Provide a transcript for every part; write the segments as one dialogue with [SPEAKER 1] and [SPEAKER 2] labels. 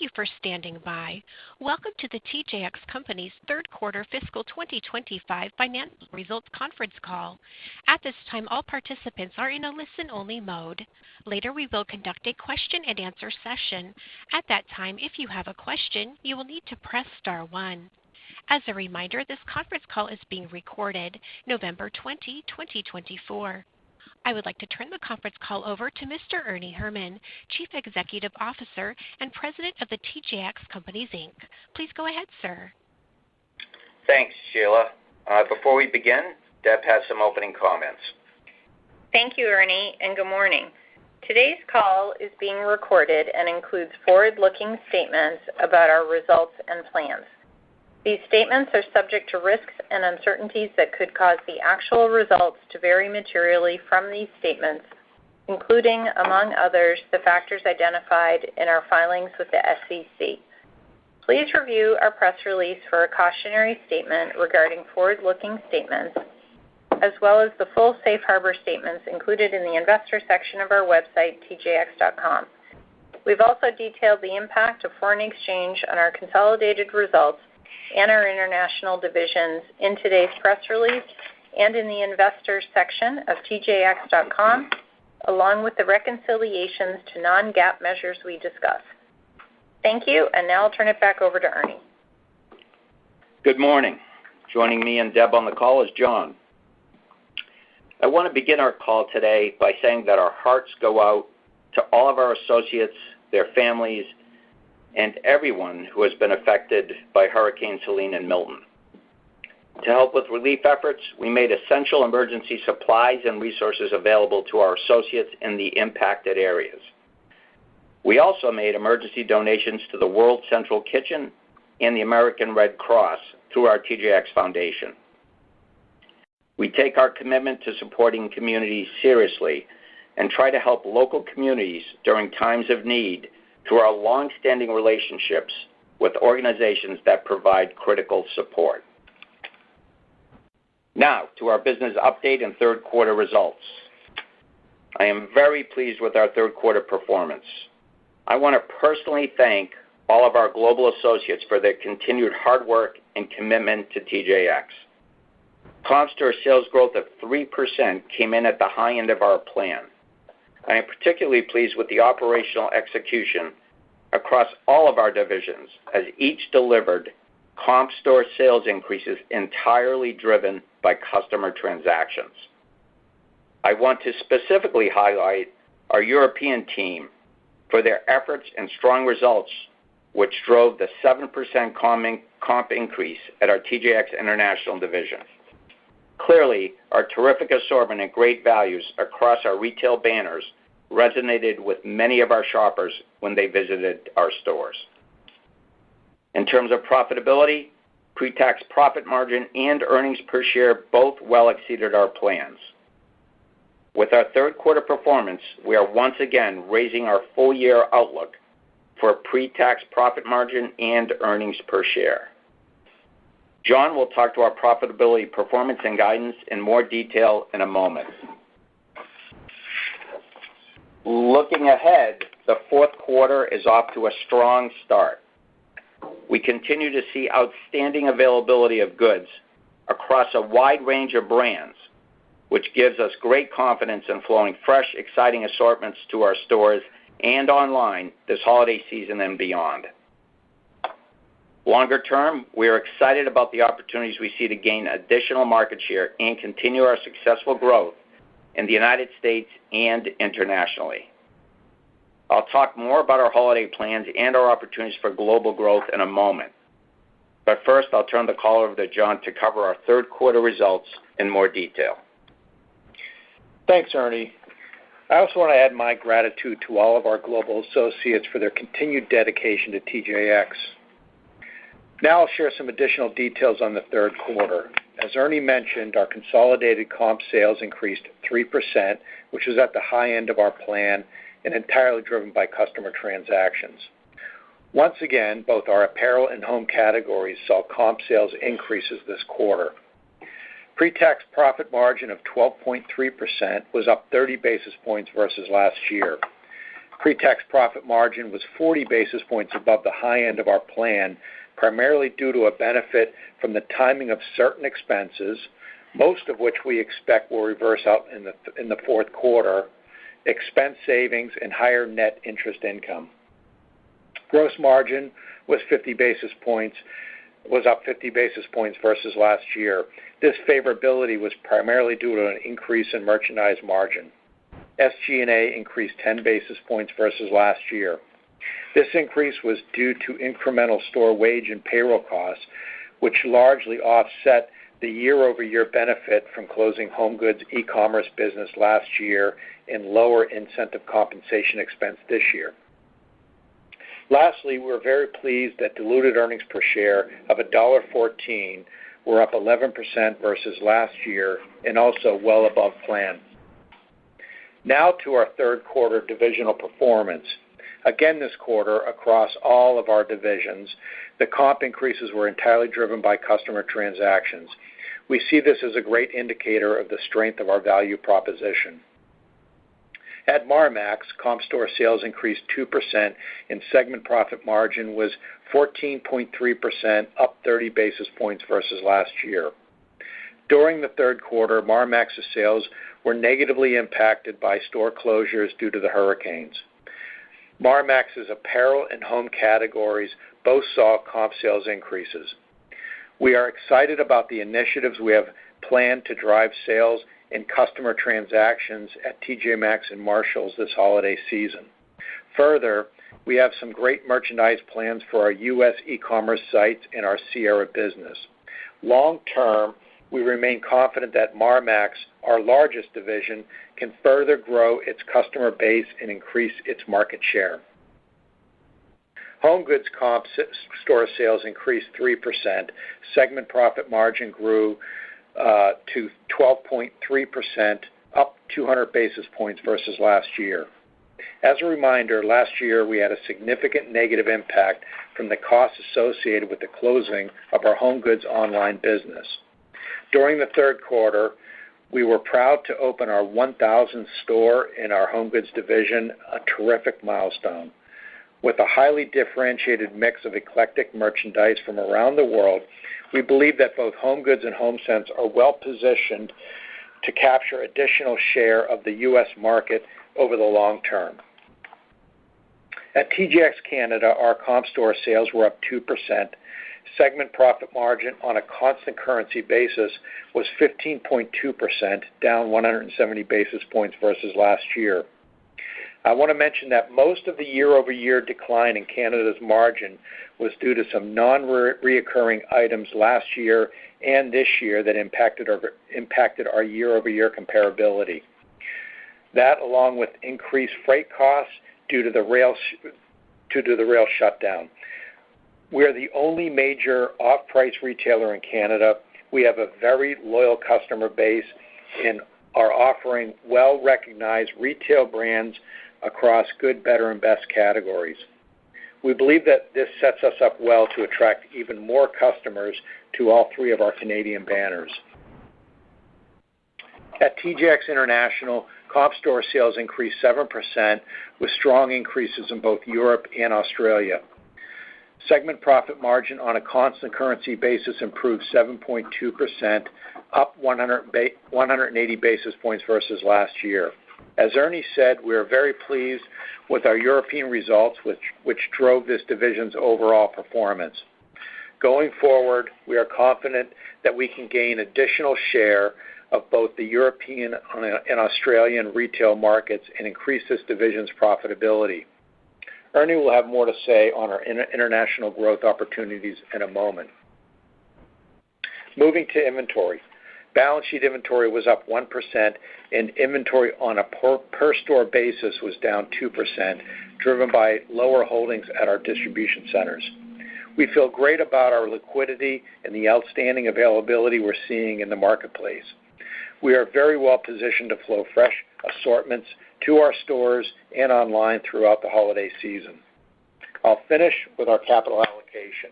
[SPEAKER 1] you for standing by. Welcome to the TJX Company's third quarter fiscal 2025 financial results conference call. At this time, all participants are in a listen-only mode. Later, we will conduct a question-and-answer session. At that time, if you have a question, you will need to press star 1. As a reminder, this conference call is being recorded November 20, 2024. I would like to turn the conference call over to Mr. Ernie Herrmann, Chief Executive Officer and President of the TJX Companies, Inc. Please go ahead, sir.
[SPEAKER 2] Thanks, Sheila. Before we begin, Deb has some opening comments.
[SPEAKER 3] Thank you, Ernie, and good morning. Today's call is being recorded and includes forward-looking statements about our results and plans. These statements are subject to risks and uncertainties that could cause the actual results to vary materially from these statements, including, among others, the factors identified in our filings with the SEC. Please review our press release for a cautionary statement regarding forward-looking statements, as well as the full safe harbor statements included in the investor section of our website, tjx.com. We've also detailed the impact of foreign exchange on our consolidated results and our international divisions in today's press release and in the investors section of tjx.com, along with the reconciliations to non-GAAP measures we discuss. Thank you, and now I'll turn it back over to Ernie.
[SPEAKER 2] Good morning. Joining me and Deb on the call is John. I want to begin our call today by saying that our hearts go out to all of our associates, their families, and everyone who has been affected by Hurricane Helene and Milton. To help with relief efforts, we made essential emergency supplies and resources available to our associates in the impacted areas. We also made emergency donations to the World Central Kitchen and the American Red Cross through our TJX Foundation. We take our commitment to supporting communities seriously and try to help local communities during times of need through our long-standing relationships with organizations that provide critical support. Now, to our business update and third quarter results. I am very pleased with our third quarter performance. I want to personally thank all of our global associates for their continued hard work and commitment to TJX. Comp store sales growth of 3% came in at the high end of our plan. I am particularly pleased with the operational execution across all of our divisions, as each delivered comp store sales increases entirely driven by customer transactions. I want to specifically highlight our European team for their efforts and strong results, which drove the 7% comp increase at our TJX International division. Clearly, our terrific assortment and great values across our retail banners resonated with many of our shoppers when they visited our stores. In terms of profitability, pre-tax profit margin and earnings per share both well exceeded our plans. With our third quarter performance, we are once again raising our full-year outlook for pre-tax profit margin and earnings per share. John will talk to our profitability performance and guidance in more detail in a moment. Looking ahead, the fourth quarter is off to a strong start. We continue to see outstanding availability of goods across a wide range of brands, which gives us great confidence in flowing fresh, exciting assortments to our stores and online this holiday season and beyond. Longer term, we are excited about the opportunities we see to gain additional market share and continue our successful growth in the United States and internationally. I'll talk more about our holiday plans and our opportunities for global growth in a moment. But first, I'll turn the call over to John to cover our third quarter results in more detail.
[SPEAKER 4] Thanks, Ernie. I also want to add my gratitude to all of our global associates for their continued dedication to TJX. Now I'll share some additional details on the third quarter. As Ernie mentioned, our consolidated comp sales increased 3%, which was at the high end of our plan and entirely driven by customer transactions. Once again, both our apparel and home categories saw comp sales increases this quarter. Pre-tax profit margin of 12.3% was up 30 basis points versus last year. Pre-tax profit margin was 40 basis points above the high end of our plan, primarily due to a benefit from the timing of certain expenses, most of which we expect will reverse out in the fourth quarter, expense savings, and higher net interest income. Gross margin was up 50 basis points versus last year. This favorability was primarily due to an increase in merchandise margin. SG&A increased 10 basis points versus last year. This increase was due to incremental store wage and payroll costs, which largely offset the year-over-year benefit from closing HomeGoods e-commerce business last year and lower incentive compensation expense this year. Lastly, we're very pleased that diluted earnings per share of $1.14 were up 11% versus last year and also well above plan. Now to our third quarter divisional performance. Again this quarter, across all of our divisions, the comp increases were entirely driven by customer transactions. We see this as a great indicator of the strength of our value proposition. At Marmaxx, comp store sales increased 2% and segment profit margin was 14.3%, up 30 basis points versus last year. During the third quarter, Marmaxx's sales were negatively impacted by store closures due to the hurricanes. Marmaxx's apparel and home categories both saw comp sales increases. We are excited about the initiatives we have planned to drive sales and customer transactions at TJ Maxx and Marshalls this holiday season. Further, we have some great merchandise plans for our U.S. e-commerce sites and our Sierra business. Long term, we remain confident that Marmaxx, our largest division, can further grow its customer base and increase its market share. HomeGoods comp store sales increased 3%. Segment profit margin grew to 12.3%, up 200 basis points versus last year. As a reminder, last year we had a significant negative impact from the costs associated with the closing of our HomeGoods online business. During the third quarter, we were proud to open our 1,000th store in our HomeGoods division, a terrific milestone. With a highly differentiated mix of eclectic merchandise from around the world, we believe that both HomeGoods and HomeSense are well positioned to capture additional share of the U.S. market over the long term. At TJX Canada, our comp store sales were up 2%. Segment profit margin on a constant currency basis was 15.2%, down 170 basis points versus last year. I want to mention that most of the year-over-year decline in Canada's margin was due to some non-reoccurring items last year and this year that impacted our year-over-year comparability. That, along with increased freight costs due to the rail shutdown. We are the only major off-price retailer in Canada. We have a very loyal customer base and are offering well-recognized retail brands across good, better, and best categories. We believe that this sets us up well to attract even more customers to all three of our Canadian banners. At TJX International, comp store sales increased 7% with strong increases in both Europe and Australia. Segment profit margin on a constant currency basis improved 7.2%, up 180 basis points versus last year. As Ernie said, we are very pleased with our European results, which drove this division's overall performance. Going forward, we are confident that we can gain additional share of both the European and Australian retail markets and increase this division's profitability. Ernie will have more to say on our international growth opportunities in a moment. Moving to inventory. Balance sheet inventory was up 1%, and inventory on a per-store basis was down 2%, driven by lower holdings at our distribution centers. We feel great about our liquidity and the outstanding availability we're seeing in the marketplace. We are very well positioned to flow fresh assortments to our stores and online throughout the holiday season. I'll finish with our capital allocation.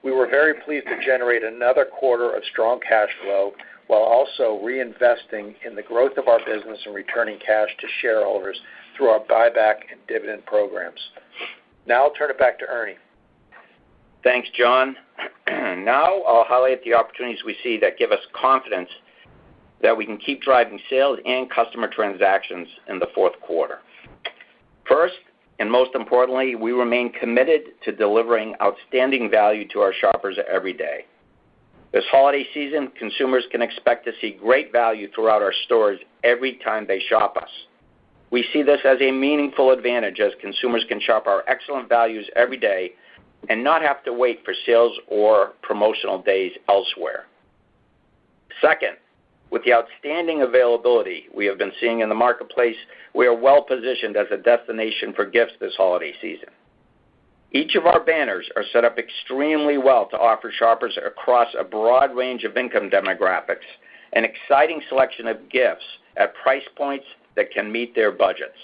[SPEAKER 4] We were very pleased to generate another quarter of strong cash flow while also reinvesting in the growth of our business and returning cash to shareholders through our buyback and dividend programs. Now I'll turn it back to Ernie.
[SPEAKER 2] Thanks, John. Now I'll highlight the opportunities we see that give us confidence that we can keep driving sales and customer transactions in the fourth quarter. First, and most importantly, we remain committed to delivering outstanding value to our shoppers every day. This holiday season, consumers can expect to see great value throughout our stores every time they shop us. We see this as a meaningful advantage as consumers can shop our excellent values every day and not have to wait for sales or promotional days elsewhere. Second, with the outstanding availability we have been seeing in the marketplace, we are well positioned as a destination for gifts this holiday season. Each of our banners are set up extremely well to offer shoppers across a broad range of income demographics an exciting selection of gifts at price points that can meet their budgets.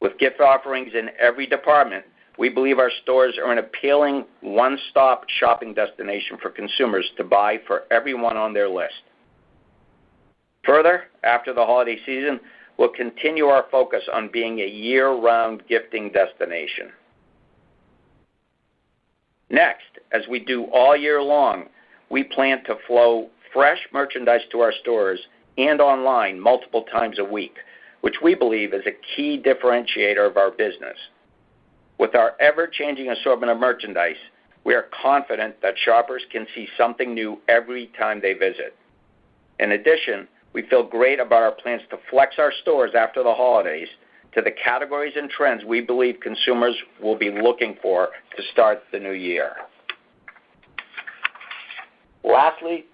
[SPEAKER 2] With gift offerings in every department, we believe our stores are an appealing one-stop shopping destination for consumers to buy for everyone on their list. Further, after the holiday season, we'll continue our focus on being a year-round gifting destination. Next, as we do all year long, we plan to flow fresh merchandise to our stores and online multiple times a week, which we believe is a key differentiator of our business. With our ever-changing assortment of merchandise, we are confident that shoppers can see something new every time they visit. In addition, we feel great about our plans to flex our stores after the holidays to the categories and trends we believe consumers will be looking for to start the new year. Lastly,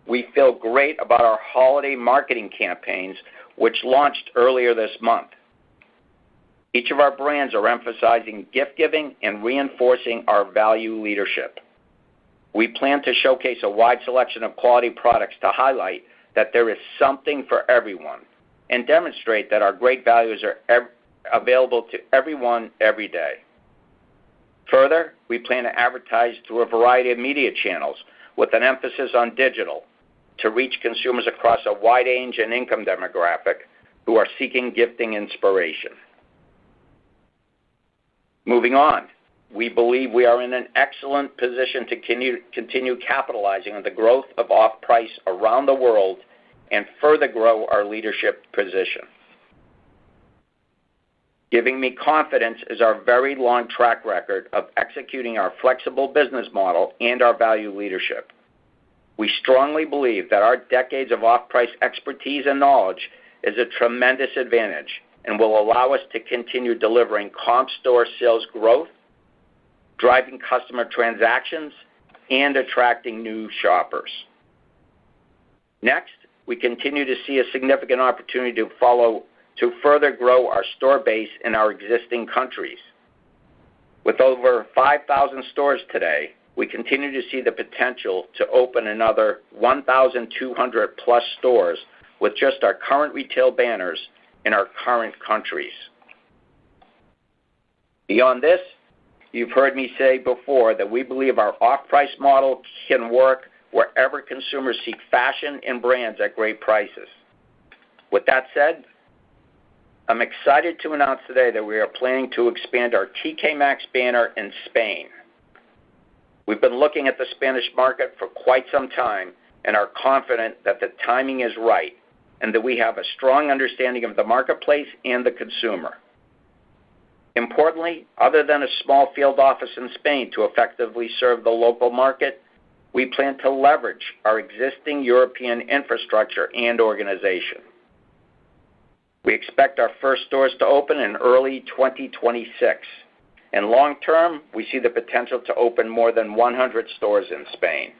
[SPEAKER 2] we feel great about our holiday marketing campaigns, which launched earlier this month. Each of our brands are emphasizing gift giving and reinforcing our value leadership. We plan to showcase a wide selection of quality products to highlight that there is something for everyone and demonstrate that our great values are available to everyone every day. Further, we plan to advertise through a variety of media channels with an emphasis on digital to reach consumers across a wide age and income demographic who are seeking gifting inspiration. Moving on, we believe we are in an excellent position to continue capitalizing on the growth of off-price around the world and further grow our leadership position. Giving me confidence is our very long track record of executing our flexible business model and our value leadership. We strongly believe that our decades of off-price expertise and knowledge is a tremendous advantage and will allow us to continue delivering comp store sales growth, driving customer transactions, and attracting new shoppers. Next, we continue to see a significant opportunity to further grow our store base in our existing countries. With over 5,000 stores today, we continue to see the potential to open another 1,200 plus stores with just our current retail banners in our current countries. Beyond this, you've heard me say before that we believe our off-price model can work wherever consumers seek fashion and brands at great prices. With that said, I'm excited to announce today that we are planning to expand our TK Maxx banner in Spain. We've been looking at the Spanish market for quite some time and are confident that the timing is right and that we have a strong understanding of the marketplace and the consumer. Importantly, other than a small field office in Spain to effectively serve the local market, we plan to leverage our existing European infrastructure and organization. We expect our first stores to open in early 2026, and long term, we see the potential to open more than 100 stores in Spain.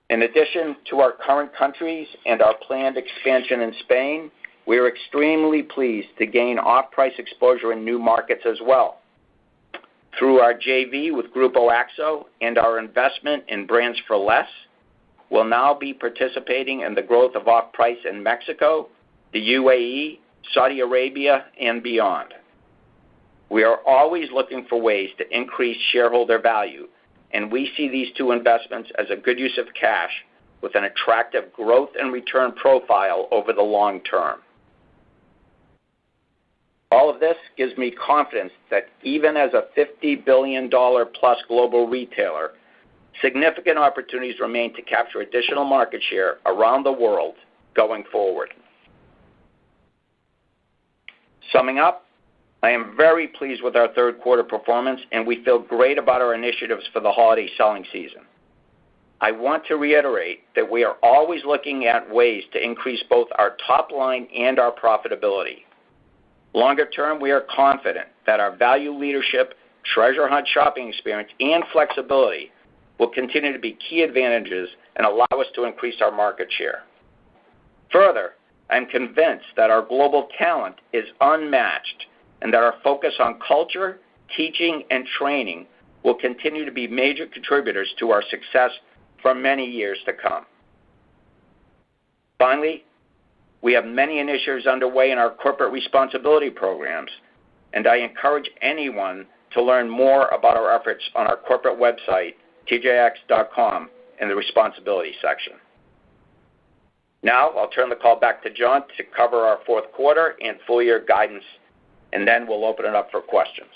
[SPEAKER 2] In addition to our current countries and our planned expansion in Spain, we are extremely pleased to gain off-price exposure in new markets as well. Through our JV with Grupo Axo and our investment in Brands for Less, we'll now be participating in the growth of off-price in Mexico, the UAE, Saudi Arabia, and beyond. We are always looking for ways to increase shareholder value, and we see these two investments as a good use of cash with an attractive growth and return profile over the long term. All of this gives me confidence that even as a $50 billion plus global retailer, significant opportunities remain to capture additional market share around the world going forward. Summing up, I am very pleased with our third quarter performance, and we feel great about our initiatives for the holiday selling season. I want to reiterate that we are always looking at ways to increase both our top line and our profitability. Longer term, we are confident that our value leadership, treasure hunt shopping experience, and flexibility will continue to be key advantages and allow us to increase our market share. Further, I'm convinced that our global talent is unmatched and that our focus on culture, teaching, and training will continue to be major contributors to our success for many years to come. Finally, we have many initiatives underway in our corporate responsibility programs, and I encourage anyone to learn more about our efforts on our corporate website, TJX.com, in the responsibility section. Now, I'll turn the call back to John to cover our fourth quarter and full year guidance, and then we'll open it up for questions.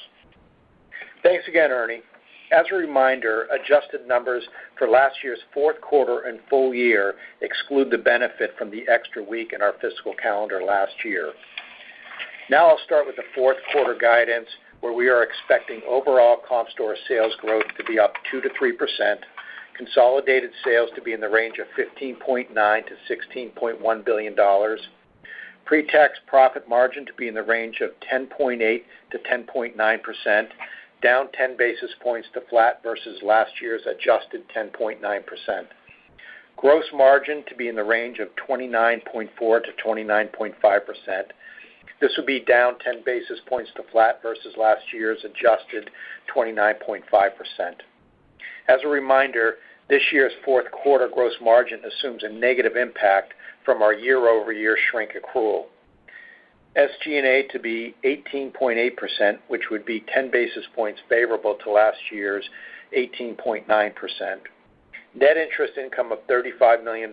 [SPEAKER 4] Thanks again, Ernie. As a reminder, adjusted numbers for last year's fourth quarter and full year exclude the benefit from the extra week in our fiscal calendar last year. Now I'll start with the fourth quarter guidance, where we are expecting overall comp store sales growth to be up 2 to 3%, consolidated sales to be in the range of $15.9 to $16.1 billion, pre-tax profit margin to be in the range of 10.8 to 10.9%, down 10 basis points to flat versus last year's adjusted 10.9%. Gross margin to be in the range of 29.4 to 29.5%. This would be down 10 basis points to flat versus last year's adjusted 29.5%. As a reminder, this year's fourth quarter gross margin assumes a negative impact from our year-over-year shrink accrual. SG&A to be 18.8%, which would be 10 basis points favorable to last year's 18.9%. Net interest income of $35 million,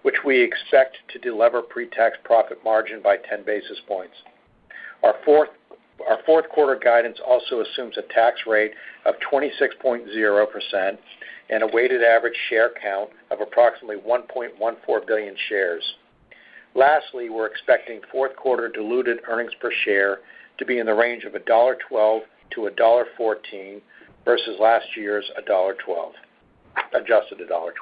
[SPEAKER 4] which we expect to delever pre-tax profit margin by 10 basis points. Our fourth quarter guidance also assumes a tax rate of 26.0% and a weighted average share count of approximately 1.14 billion shares. Lastly, we're expecting fourth quarter diluted earnings per share to be in the range of $1.12 to $1.14 versus last year's $1.12, adjusted $1.12.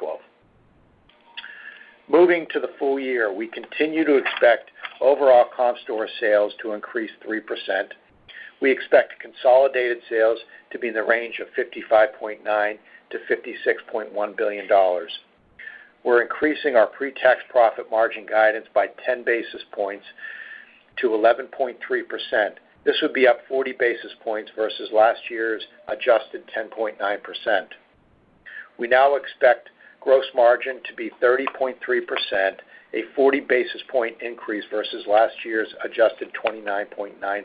[SPEAKER 4] Moving to the full year, we continue to expect overall comp store sales to increase 3%. We expect consolidated sales to be in the range of $55.9 to $56.1 billion. We're increasing our pre-tax profit margin guidance by 10 basis points to 11.3%. This would be up 40 basis points versus last year's adjusted 10.9%. We now expect gross margin to be 30.3%, a 40 basis point increase versus last year's adjusted 29.9%.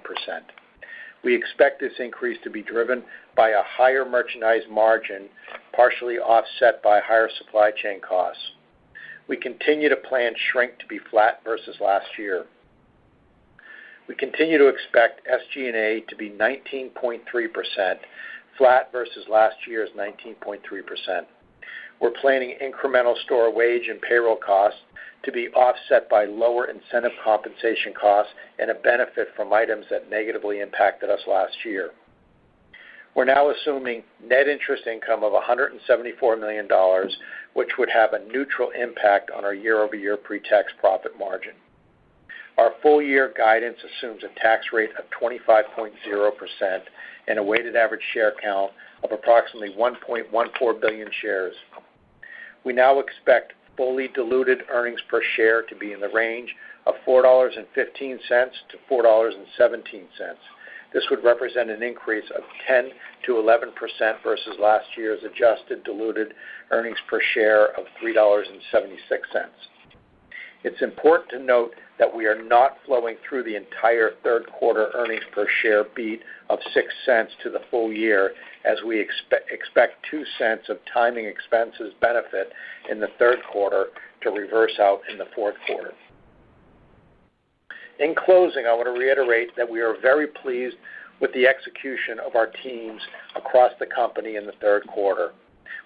[SPEAKER 4] We expect this increase to be driven by a higher merchandise margin, partially offset by higher supply chain costs. We continue to plan shrink to be flat versus last year. We continue to expect SG&A to be 19.3%, flat versus last year's 19.3%. We're planning incremental store wage and payroll costs to be offset by lower incentive compensation costs and a benefit from items that negatively impacted us last year. We're now assuming net interest income of $174 million, which would have a neutral impact on our year-over-year pre-tax profit margin. Our full-year guidance assumes a tax rate of 25.0% and a weighted average share count of approximately 1.14 billion shares. We now expect fully diluted earnings per share to be in the range of $4.15 to $4.17. This would represent an increase of 10 to 11% versus last year's adjusted diluted earnings per share of $3.76. It's important to note that we are not flowing through the entire third quarter earnings per share beat of 6 cents to the full year, as we expect 2 cents of timing expenses benefit in the third quarter to reverse out in the fourth quarter. In closing, I want to reiterate that we are very pleased with the execution of our teams across the company in the third quarter.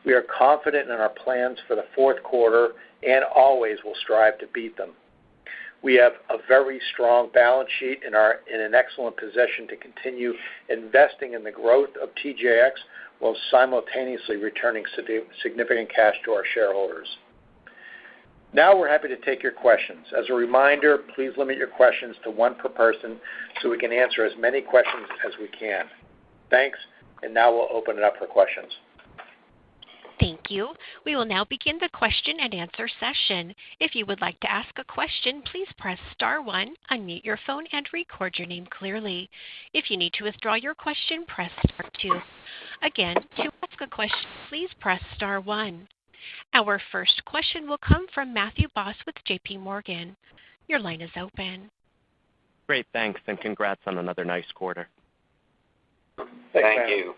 [SPEAKER 4] We are confident in our plans for the fourth quarter and always will strive to beat them. We have a very strong balance sheet and are in an excellent position to continue investing in the growth of TJX while simultaneously returning significant cash to our shareholders. Now we're happy to take your questions. As a reminder, please limit your questions to one per person so we can answer as many questions as we can. Thanks, and now we'll open it up for questions.
[SPEAKER 1] Thank you. We will now begin the question and answer session. If you would like to ask a question, please press star one, unmute your phone, and record your name clearly. If you need to withdraw your question, press star two. Again, to ask a question, please press star one. Our first question will come from Matthew Boss with J.P. Morgan. Your line is open.
[SPEAKER 5] Great, thanks, and congrats on another nice quarter.
[SPEAKER 2] Thank you.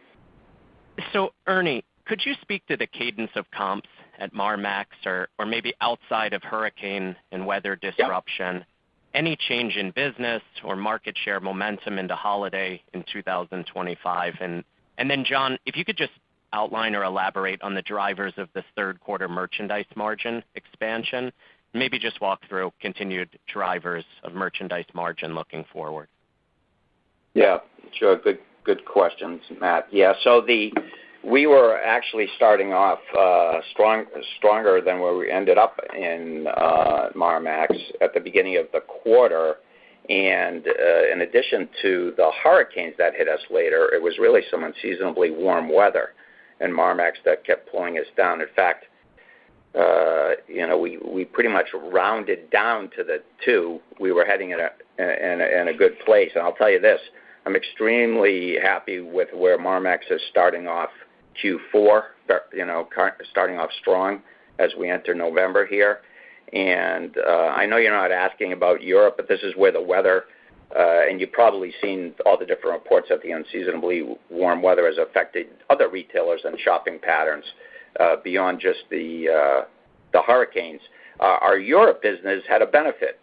[SPEAKER 5] So, Ernie, could you speak to the cadence of comps at Marmaxx or maybe outside of hurricane and weather disruption? Yep. Any change in business or market share momentum into holiday in 2025? And then, John, if you could just outline or elaborate on the drivers of this third quarter merchandise margin expansion, maybe just walk through continued drivers of merchandise margin looking forward.
[SPEAKER 2] Yeah, sure. Good questions, Matt. Yeah, so we were actually starting off stronger than where we ended up in Marmaxx at the beginning of the quarter. And in addition to the hurricanes that hit us later, it was really some unseasonably warm weather in Marmaxx that kept pulling us down. In fact, we pretty much rounded down to the 2. We were heading in a good place. And I'll tell you this, I'm extremely happy with where Marmaxx is starting off Q4, starting off strong as we enter November here. And I know you're not asking about Europe, but this is where the weather, and you've probably seen all the different reports that the unseasonably warm weather has affected other retailers and shopping patterns beyond just the hurricanes. Our Europe business had a benefit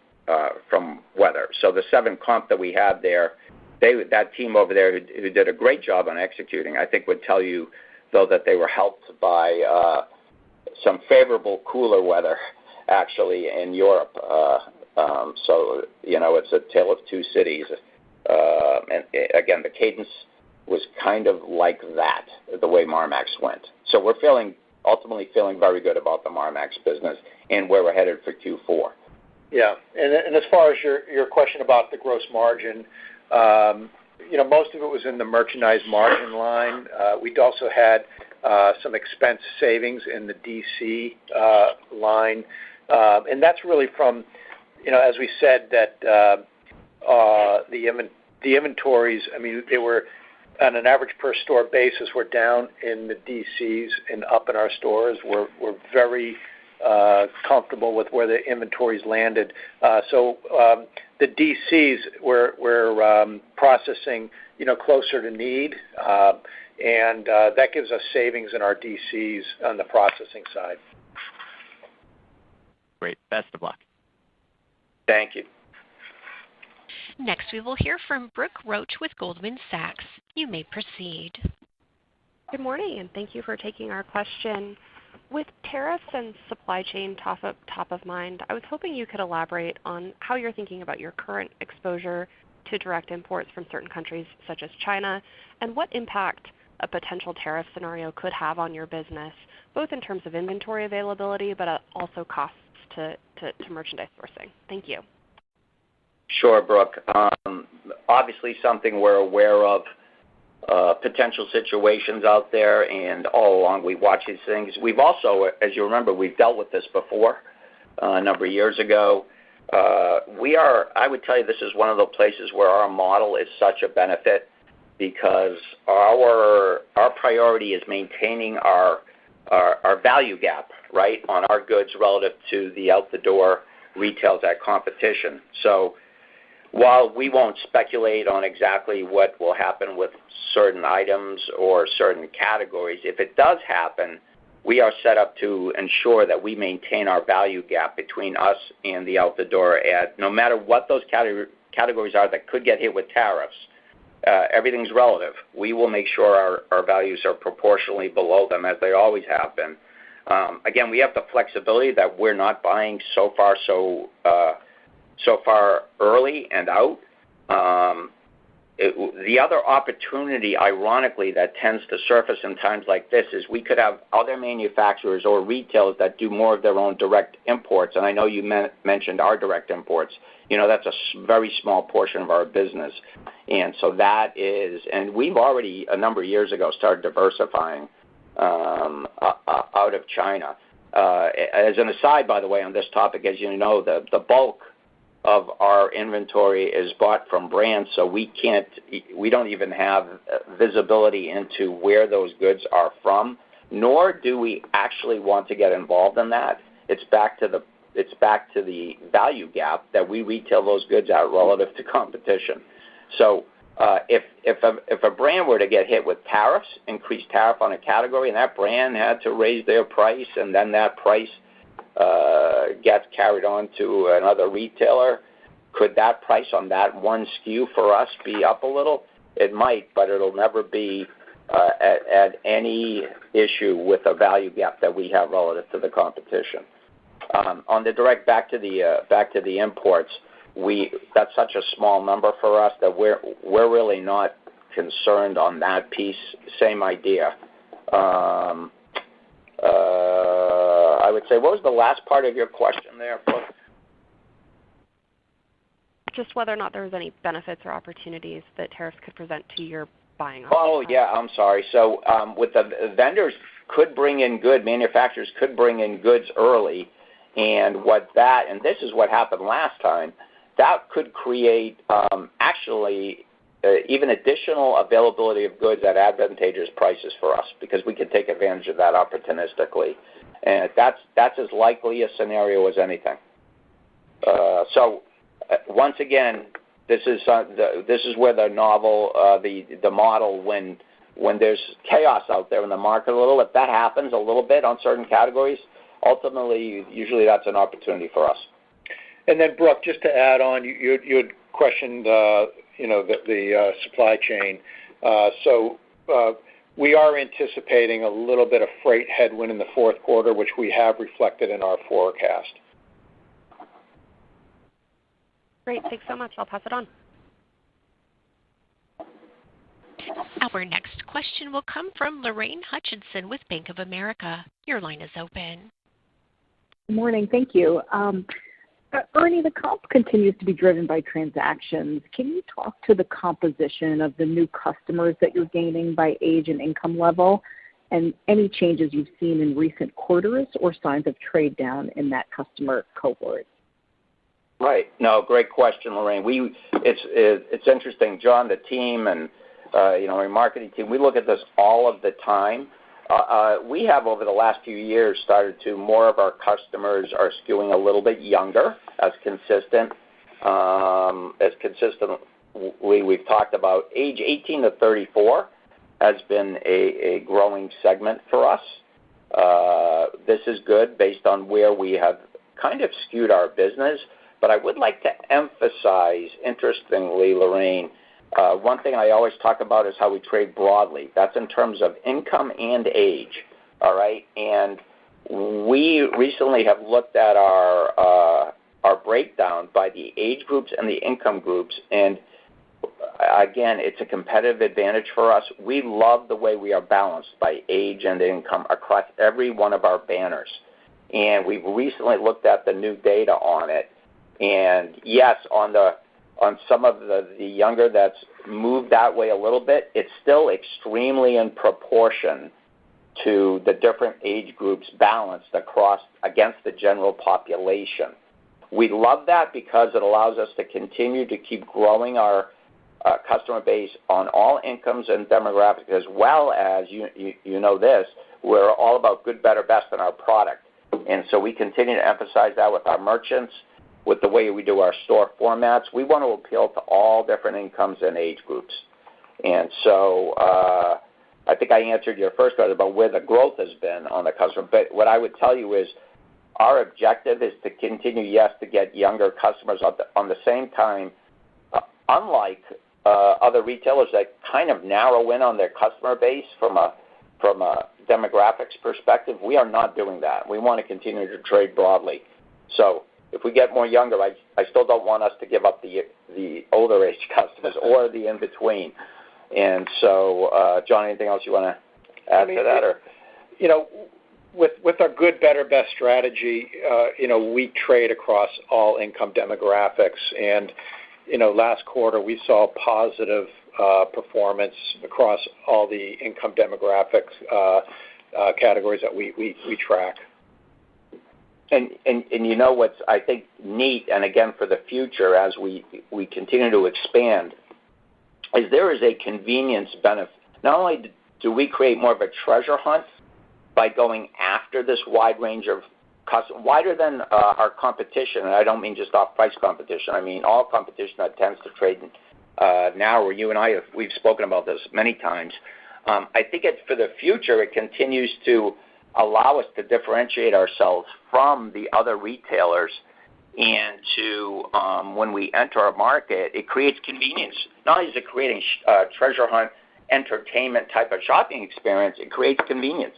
[SPEAKER 2] from weather. So the 7 comp that we had there, that team over there who did a great job on executing, I think would tell you, though, that they were helped by some favorable cooler weather, actually, in Europe. So, it's a tale of 2 cities. And again, the cadence was kind of like that, the way Marmaxx went. So we're ultimately feeling very good about the Marmaxx business and where we're headed for Q4.
[SPEAKER 4] Yeah, and as far as your question about the gross margin, most of it was in the merchandise margin line. We'd also had some expense savings in the DC line, and that's really from, as we said, that the inventories. I mean, they were on an average per store basis. We're down in the DCs and up in our stores. We're very comfortable with where the inventories landed. So the DCs we're processing, closer to need, and that gives us savings in our DCs on the processing side.
[SPEAKER 5] Great. Best of luck.
[SPEAKER 2] Thank you.
[SPEAKER 1] Next, we will hear from Brooke Roach with Goldman Sachs. You may proceed.
[SPEAKER 6] Good morning, and thank you for taking our question. With tariffs and supply chain top of mind, I was hoping you could elaborate on how you're thinking about your current exposure to direct imports from certain countries such as China, and what impact a potential tariff scenario could have on your business, both in terms of inventory availability, but also costs to merchandise sourcing. Thank you.
[SPEAKER 2] Sure, Brooke. Obviously something we're aware of, potential situations out there, and all along we watch these things. We've also, as you remember, we've dealt with this before a number of years ago. I would tell you this is one of the places where our model is such a benefit because our priority is maintaining our value gap, right, on our goods relative to the out-the-door retails at competition. So while we won't speculate on exactly what will happen with certain items or certain categories, if it does happen, we are set up to ensure that we maintain our value gap between us and the out-the-door ad, no matter what those categories are that could get hit with tariffs. Everything's relative. We will make sure our values are proportionally below them, as they always have been. Again, we have the flexibility that we're not buying so far early and out. The other opportunity, ironically, that tends to surface in times like this is we could have other manufacturers or retailers that do more of their own direct imports. And I know you mentioned our direct imports. That's a very small portion of our business. And so that is, and we've already, a number of years ago, started diversifying out of China. As an aside, by the way, on this topic, as you know, the bulk of our inventory is bought from brands, so we don't even have visibility into where those goods are from, nor do we actually want to get involved in that. It's back to the value gap that we retail those goods at relative to competition. So if a brand were to get hit with tariffs, increased tariff on a category, and that brand had to raise their price, and then that price gets carried on to another retailer, could that price on that one SKU for us be up a little? It might, but it'll never be at any issue with a value gap that we have relative to the competition. On the direct back to the imports, that's such a small number for us that we're really not concerned on that piece. Same idea. I would say, what was the last part of your question there, Brooke?
[SPEAKER 6] Just whether or not there was any benefits or opportunities that tariffs could present to your buying.
[SPEAKER 2] Oh, yeah, I'm sorry. So with the vendors manufacturers could bring in goods early, and this is what happened last time, that could create even additional availability of goods at advantageous prices for us, because we could take advantage of that opportunistically. And that's as likely a scenario as anything. So once again, this is where the model, when there's chaos out there in the market a little, if that happens a little bit on certain categories, ultimately, usually that's an opportunity for us.
[SPEAKER 4] And then, Brooke, just to add on, you had questioned the supply chain. So we are anticipating a little bit of freight headwind in the fourth quarter, which we have reflected in our forecast.
[SPEAKER 6] Great. Thanks so much. I'll pass it on.
[SPEAKER 1] Our next question will come from Lorraine Hutchinson with Bank of America. Your line is open.
[SPEAKER 7] Good morning. Thank you. Ernie, the comp continues to be driven by transactions. Can you talk to the composition of the new customers that you're gaining by age and income level, and any changes you've seen in recent quarters or signs of trade down in that customer cohort?
[SPEAKER 2] Right. No, great question, Lorraine. It's interesting, John, the team, and our marketing team. We look at this all of the time. We have, over the last few years, started to, more of our customers are skewing a little bit younger, as consistently we've talked about. Age 18 to 34 has been a growing segment for us. This is good based on where we have kind of skewed our business. But I would like to emphasize, interestingly, Lorraine, one thing I always talk about is how we trade broadly. That's in terms of income and age, all right? And we recently have looked at our breakdown by the age groups and the income groups, and again, it's a competitive advantage for us. We love the way we are balanced by age and income across every one of our banners. And we've recently looked at the new data on it. And yes, on some of the younger that's moved that way a little bit, it's still extremely in proportion to the different age groups balanced against the general population. We love that because it allows us to continue to keep growing our customer base on all incomes and demographics, as well as, you know this, we're all about good, better, best in our product. And so we continue to emphasize that with our merchants. with the way we do our store formats. We want to appeal to all different incomes and age groups. And so I think I answered your first question about where the growth has been on the customer. But what I would tell you is our objective is to continue, yes, to get younger customers. On the same time, unlike other retailers that kind of narrow in on their customer base from a demographics perspective, we are not doing that. We want to continue to trade broadly. So if we get more younger, I still don't want us to give up the older age customers or the in-between. And so, John, anything else you want to add to that? Or?
[SPEAKER 4] With our good, better, best strategy, we trade across all income demographics. And, last quarter we saw positive performance across all the income demographics categories that we track.
[SPEAKER 2] And what's, I think, neat, and again for the future as we continue to expand, is there is a convenience benefit. Not only do we create more of a treasure hunt by going after this wide range of customers, wider than our competition, and I don't mean just off-price competition. I mean all competition that tends to trade now, where you and I we've spoken about this many times. I think for the future, it continues to allow us to differentiate ourselves from the other retailers, and to when we enter a market, it creates convenience. Not only is it creating treasure hunt entertainment type of shopping experience, it creates convenience.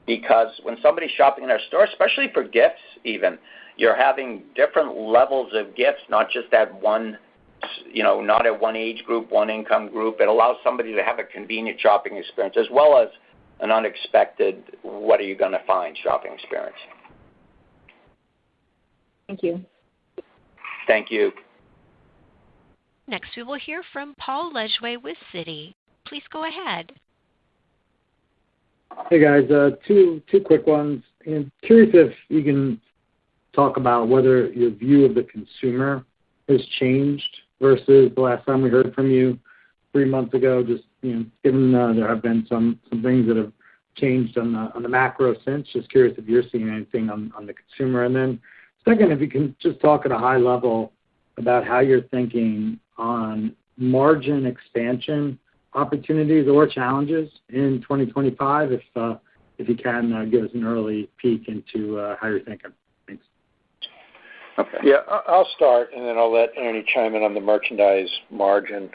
[SPEAKER 2] Because when somebody's shopping in our store, especially for gifts even, you're having different levels of gifts, not just at one, not at one age group, one income group. It allows somebody to have a convenient shopping experience as well as an unexpected, what are you going to find shopping experience.
[SPEAKER 7] Thank you.
[SPEAKER 2] Thank you.
[SPEAKER 1] Next, we will hear from Paul Lejuez with Citi. Please go ahead.
[SPEAKER 8] Hey guys, two quick ones. I'm curious if you can talk about whether your view of the consumer has changed versus the last time we heard from you 3 months ago. Just given there have been some things that have changed on the macro since. Just curious if you're seeing anything on the consumer. And then second, if you can just talk at a high level about how you're thinking on margin expansion opportunities or challenges in 2025, if you can give us an early peek into how you're thinking. Thanks.
[SPEAKER 4] Okay. Yeah, I'll start, and then I'll let Ernie chime in on the merchandise margin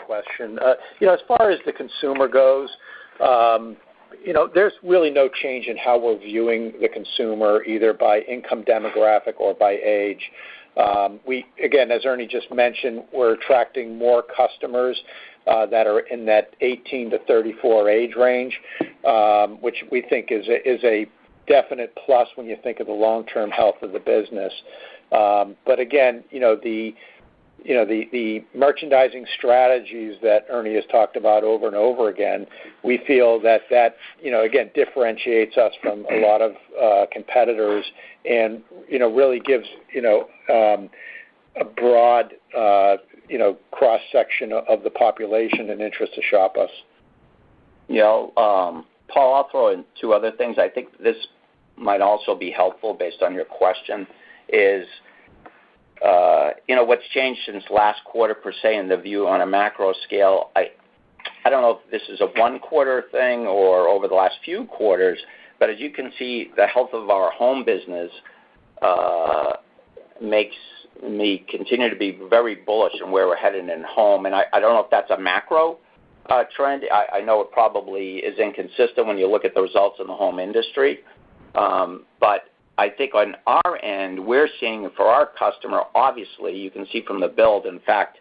[SPEAKER 4] question. As far as the consumer goes, there's really no change in how we're viewing the consumer, either by income demographic or by age. Again, as Ernie just mentioned, we're attracting more customers that are in that 18 to 34 age range, which we think is a definite plus when you think of the long-term health of the business. But again, the merchandising strategies that Ernie has talked about over and over again, we feel that again differentiates us from a lot of competitors, and really gives a broad cross section of the population an interest to shop us.
[SPEAKER 2] Paul, I'll throw in two other things. I think this might also be helpful based on your question. Is what's changed since last quarter per se in the view on a macro scale. I don't know if this is a 1 quarter thing or over the last few quarters, but as you can see, the health of our home business makes me continue to be very bullish on where we're headed in home. And I don't know if that's a macro trend. I know it probably is inconsistent when you look at the results in the home industry. But I think on our end, we're seeing for our customer, obviously, you can see from the build. In fact,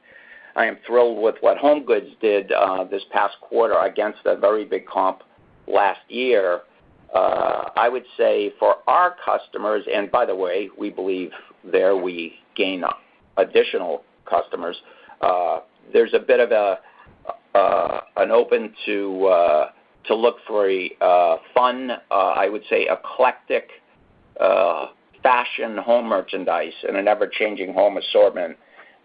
[SPEAKER 2] I am thrilled with what Home Goods did this past quarter against a very big comp last year. I would say for our customers, and by the way, we believe there we gain additional customers. There's a bit of an open to look for a fun, I would say, eclectic fashion home merchandise and an ever-changing home assortment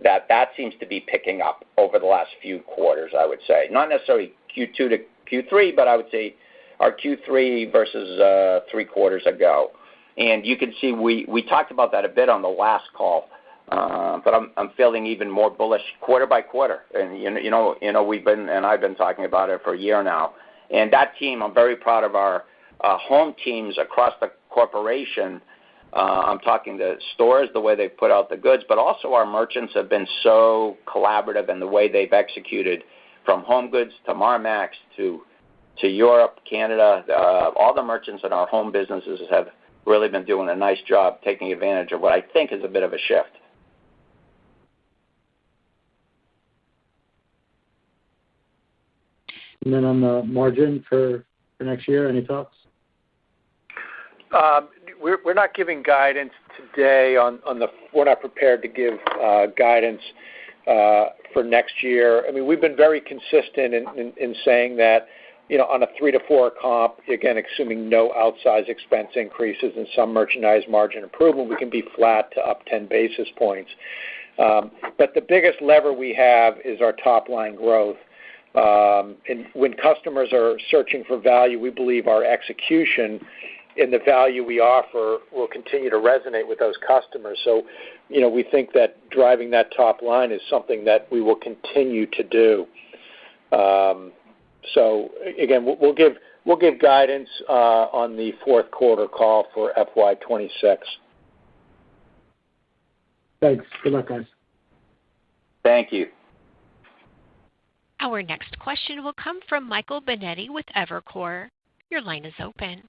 [SPEAKER 2] that seems to be picking up over the last few quarters, I would say. Not necessarily Q2 to Q3, but I would say our Q3 versus 3 quarters ago. And you can see we talked about that a bit on the last call. But I'm feeling even more bullish quarter by quarter. And I've been talking about it for a year now. And that team, I'm very proud of our home teams across the corporation. I'm talking to stores, the way they put out the goods, but also our merchants have been so collaborative in the way they've executed, from home goods to Marmax to Europe, Canada. All the merchants in our home businesses have really been doing a nice job taking advantage of what I think is a bit of a shift.
[SPEAKER 8] And then on the margin for next year, any thoughts?
[SPEAKER 4] We're not giving guidance today we're not prepared to give guidance for next year. I mean, we've been very consistent in saying that, on a 3 to 4 comp, again, assuming no outsized expense increases and some merchandise margin improvement, we can be flat to up 10 basis points. But the biggest lever we have is our top line growth. And when customers are searching for value, we believe our execution and the value we offer will continue to resonate with those customers. So, we think that driving that top line is something that we will continue to do. So again, we'll give guidance on the fourth quarter call for FY26.
[SPEAKER 8] Thanks. Good luck, guys.
[SPEAKER 2] Thank you.
[SPEAKER 1] Our next question will come from Michael Binetti with Evercore. Your line is open.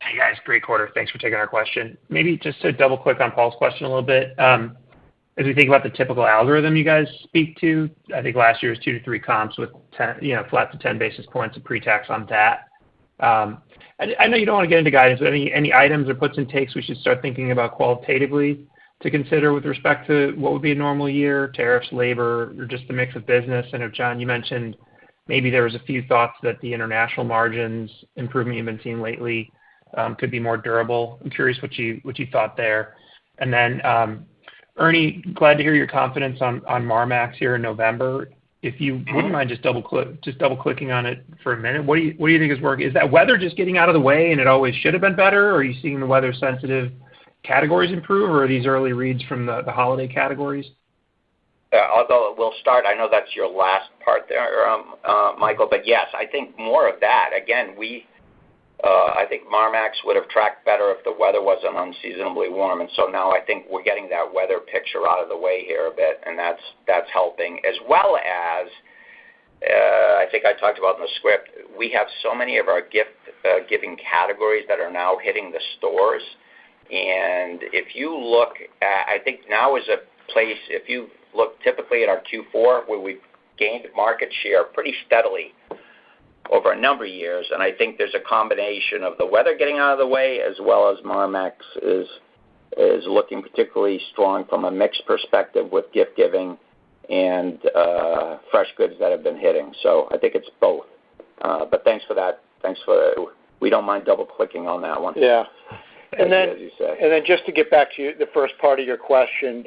[SPEAKER 9] Hey, guys. Great quarter. Thanks for taking our question. Maybe just to double-click on Paul's question a little bit, as we think about the typical algorithm you guys speak to, I think last year was 2 to 3 comps with 10, flat to 10 basis points of pre-tax on that. I know you don't want to get into guidance, but any items or puts and takes we should start thinking about qualitatively to consider with respect to what would be a normal year, tariffs, labor, or just the mix of business? I know, John, you mentioned maybe there was a few thoughts that the international margins improvement you've been seeing lately could be more durable. I'm curious what you thought there. And then, Ernie, glad to hear your confidence on Marmax here in November. If you wouldn't mind just double-clicking on it for a minute, what do you think is working? Is that weather just getting out of the way and it always should have been better? Or are you seeing the weather-sensitive categories improve, or are these early reads from the holiday categories?
[SPEAKER 2] Although we'll start, I know that's your last part there, Michael, but yes, I think more of that. Again, I think Marmax would have tracked better if the weather wasn't unseasonably warm, and so now I think we're getting that weather picture out of the way here a bit, and that's helping, as well as I think I talked about in the script, we have so many of our giving categories that are now hitting the stores, and if you look at, I think now is a place, if you look typically at our Q4, where we've gained market share pretty steadily over a number of years, and I think there's a combination of the weather getting out of the way, as well as Marmax is looking particularly strong from a mix perspective with gift giving and fresh goods that have been hitting. So I think it's both. But thanks for that. We don't mind double clicking on that one.
[SPEAKER 4] Yeah. And then just to get back to the first part of your question,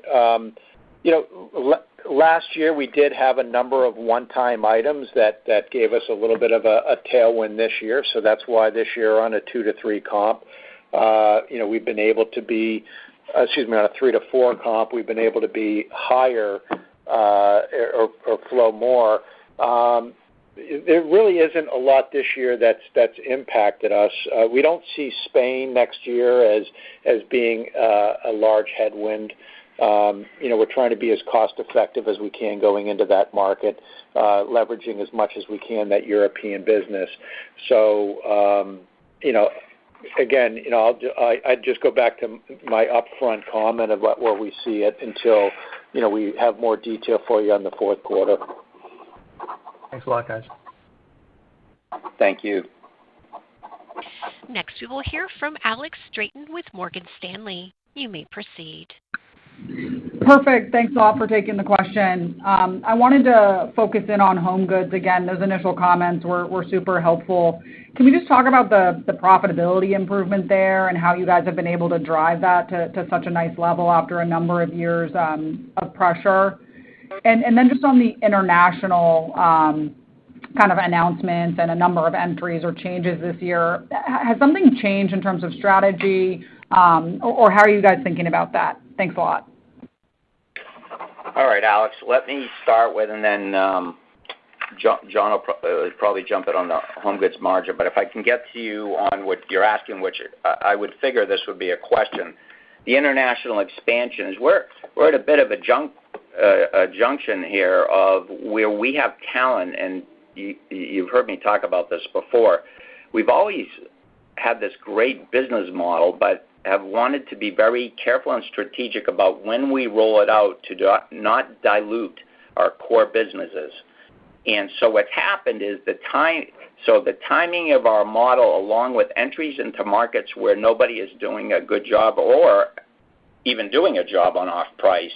[SPEAKER 4] last year we did have a number of one-time items that gave us a little bit of a tailwind this year. So that's why this year on a 2 to 3 comp, we've been able to be, on a 3 to 4 comp, we've been able to be higher or flow more. There really isn't a lot this year that's impacted us. We don't see Spain next year as being a large headwind. We're trying to be as cost effective as we can going into that market, leveraging as much as we can that European business. So, again, I'd just go back to my upfront comment about where we see it until, we have more detail for you on the fourth quarter.
[SPEAKER 9] Thanks a lot, guys.
[SPEAKER 2] Thank you.
[SPEAKER 1] Next, we will hear from Alex Straton with Morgan Stanley. You may proceed.
[SPEAKER 10] Perfect. Thanks a lot for taking the question. I wanted to focus in on home goods again. Those initial comments were super helpful. Can we just talk about the profitability improvement there and how you guys have been able to drive that to such a nice level after a number of years of pressure? And then just on the international kind of announcements and a number of entries or changes this year, has something changed in terms of strategy, or how are you guys thinking about that? Thanks a lot.
[SPEAKER 2] All right, Alex, let me start with, and then John will probably jump in on the home goods margin. But if I can get to you on what you're asking, which I would figure this would be a question, the international expansion is we're at a bit of a junction here of where we have talent, and you've heard me talk about this before. We've always had this great business model, but have wanted to be very careful and strategic about when we roll it out to not dilute our core businesses. And so what's happened is the timing of our model, along with entries into markets where nobody is doing a good job or even doing a job on off-price,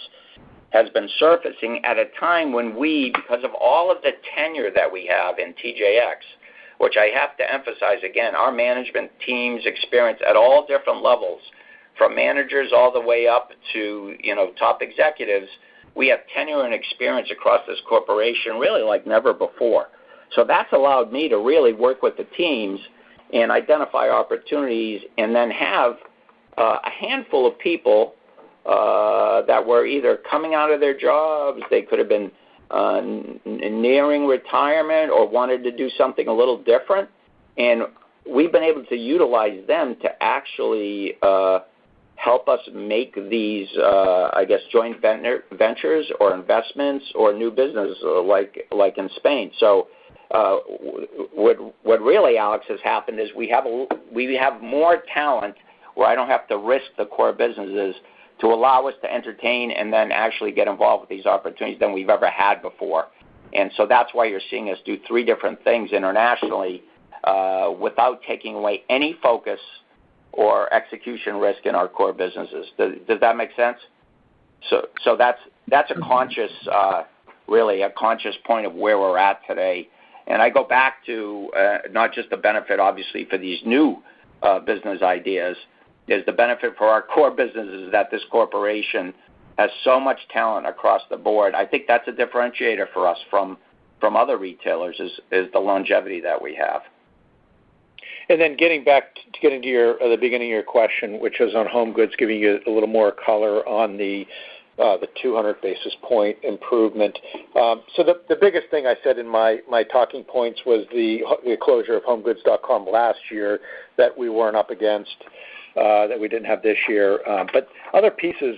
[SPEAKER 2] has been surfacing at a time when we, because of all of the tenure that we have in TJX, which I have to emphasize again, our management team's experience at all different levels, from managers all the way up to top executives, we have tenure and experience across this corporation really like never before. So that's allowed me to really work with the teams and identify opportunities, and then have a handful of people that were either coming out of their jobs, they could have been nearing retirement or wanted to do something a little different, and we've been able to utilize them to actually help us make these, joint ventures or investments or new business like in Spain. So what really, Alex, has happened is we have more talent where I don't have to risk the core businesses to allow us to entertain and then actually get involved with these opportunities than we've ever had before. And so that's why you're seeing us do 3 different things internationally without taking away any focus or execution risk in our core businesses. Does that make sense? So that's a conscious, really a conscious point of where we're at today. And I go back to not just the benefit, obviously, for these new business ideas, is the benefit for our core businesses that this corporation has so much talent across the board. I think that's a differentiator for us from other retailers is the longevity that we have.
[SPEAKER 4] And then getting to the beginning of your question, which is on home goods, giving you a little more color on the 200 basis point improvement. So the biggest thing I said in my talking points was the closure of homegoods.com last year that we weren't up against, that we didn't have this year. But other pieces,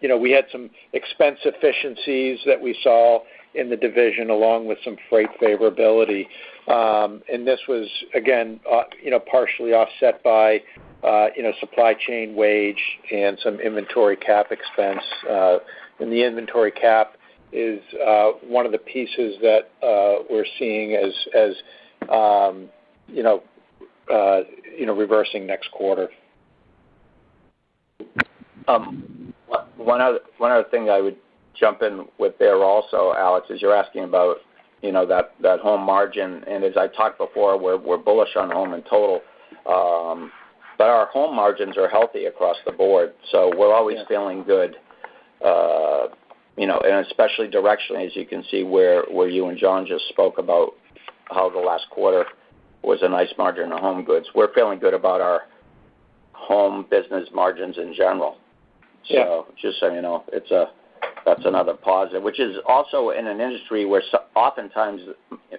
[SPEAKER 4] we had some expense efficiencies that we saw in the division, along with some freight favorability. And this was, again, partially offset by, supply chain wage and some inventory cap expense. And the inventory cap is one of the pieces that we're seeing as reversing next quarter.
[SPEAKER 2] One other thing I would jump in with there also, Alex, is you're asking about that home margin, and as I talked before, we're bullish on home in total, but our home margins are healthy across the board, so we're always feeling good, and especially directionally, as you can see where you and John just spoke about how the last quarter was a nice margin of home goods. We're feeling good about our home business margins in general. So just so you know, that's another positive, which is also in an industry where oftentimes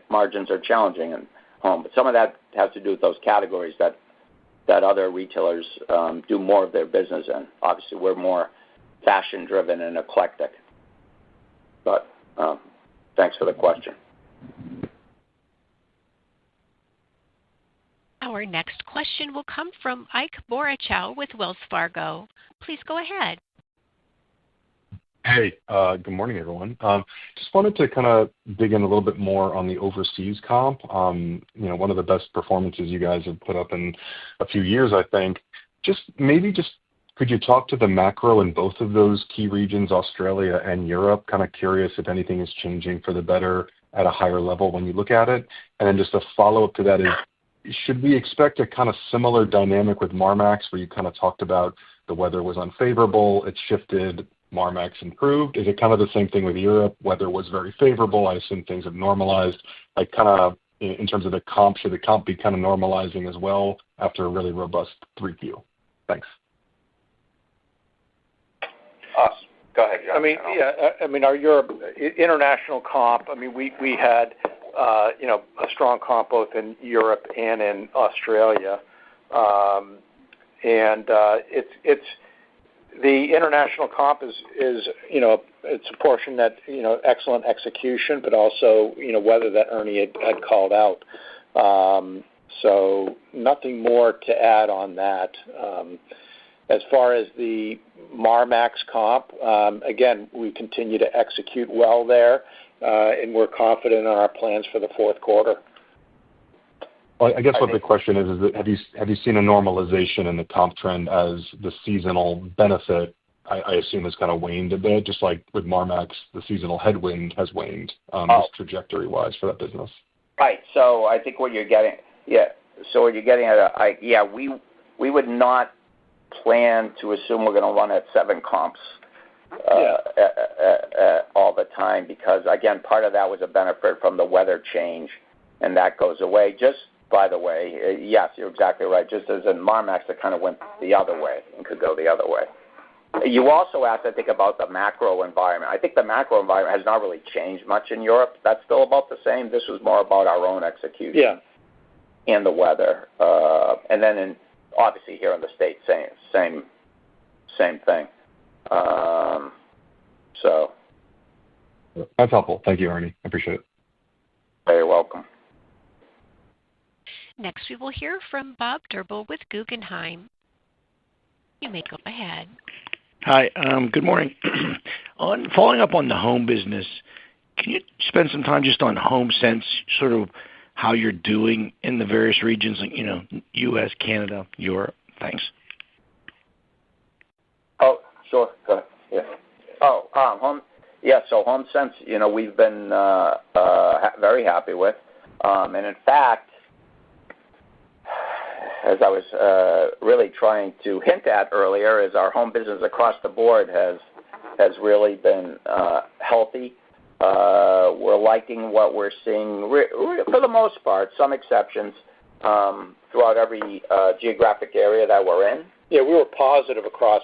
[SPEAKER 2] margins are challenging in home. But some of that has to do with those categories that other retailers do more of their business in. Obviously, we're more fashion-driven and eclectic. But thanks for the question.
[SPEAKER 1] Our next question will come from Ike Boruchow with Wells Fargo. Please go ahead.
[SPEAKER 11] Hey, good morning, everyone. Just wanted to kind of dig in a little bit more on the overseas comp. One of the best performances you guys have put up in a few years, I think. Just could you talk to the macro in both of those key regions, Australia and Europe? Kind of curious if anything is changing for the better at a higher level when you look at it. And then just a follow-up to that is, should we expect a kind of similar dynamic with Marmaxx, where you kind of talked about the weather was unfavorable, it shifted, Marmaxx improved? Is it kind of the same thing with Europe? Weather was very favorable. I assume things have normalized. Like kind of in terms of the comp, should the comp be kind of normalizing as well after a really robust 3Q? Thanks.
[SPEAKER 2] Go ahead, John.
[SPEAKER 4] Our Europe international comp, we had, a strong comp both in Europe and in Australia. It's the international comp is it's a portion that, excellent execution, but also, weather that Ernie had called out. So nothing more to add on that. As far as the Marmax comp, again, we continue to execute well there, and we're confident in our plans for the fourth quarter.
[SPEAKER 11] Well, I guess what the question is that have you seen a normalization in the comp trend as the seasonal benefit, I assume, has kind of waned a bit, just like with Marmax, the seasonal headwind has waned, just trajectory-wise for that business?
[SPEAKER 2] Right. So I think what you're getting, So what you're getting at, we would not plan to assume we're going to run at 7 comps all the time because, again, part of that was a benefit from the weather change, and that goes away. Just by the way, yes, you're exactly right. Just as in Marmax, it kind of went the other way and could go the other way. You also asked, I think, about the macro environment. I think the macro environment has not really changed much in Europe. That's still about the same. This was more about our own execution and the weather. And then, obviously, here in the States, same thing. So
[SPEAKER 11] that's helpful. Thank you, Ernie. I appreciate it.
[SPEAKER 2] Very welcome.
[SPEAKER 1] Next, we will hear from Bob Drbul with Guggenheim. You may go ahead.
[SPEAKER 12] Hi, good morning. Following up on the home business, can you spend some time just on HomeSense, sort of how you're doing in the various regions, like, U.S., Canada, Europe? Thanks.
[SPEAKER 2] Oh, sure. Go ahead. Yeah. So HomeSense, we've been very happy with. And in fact, as I was really trying to hint at earlier, is our home business across the board has really been healthy. We're liking what we're seeing for the most part, some exceptions throughout every geographic area that we're in.
[SPEAKER 4] Yeah, we were positive across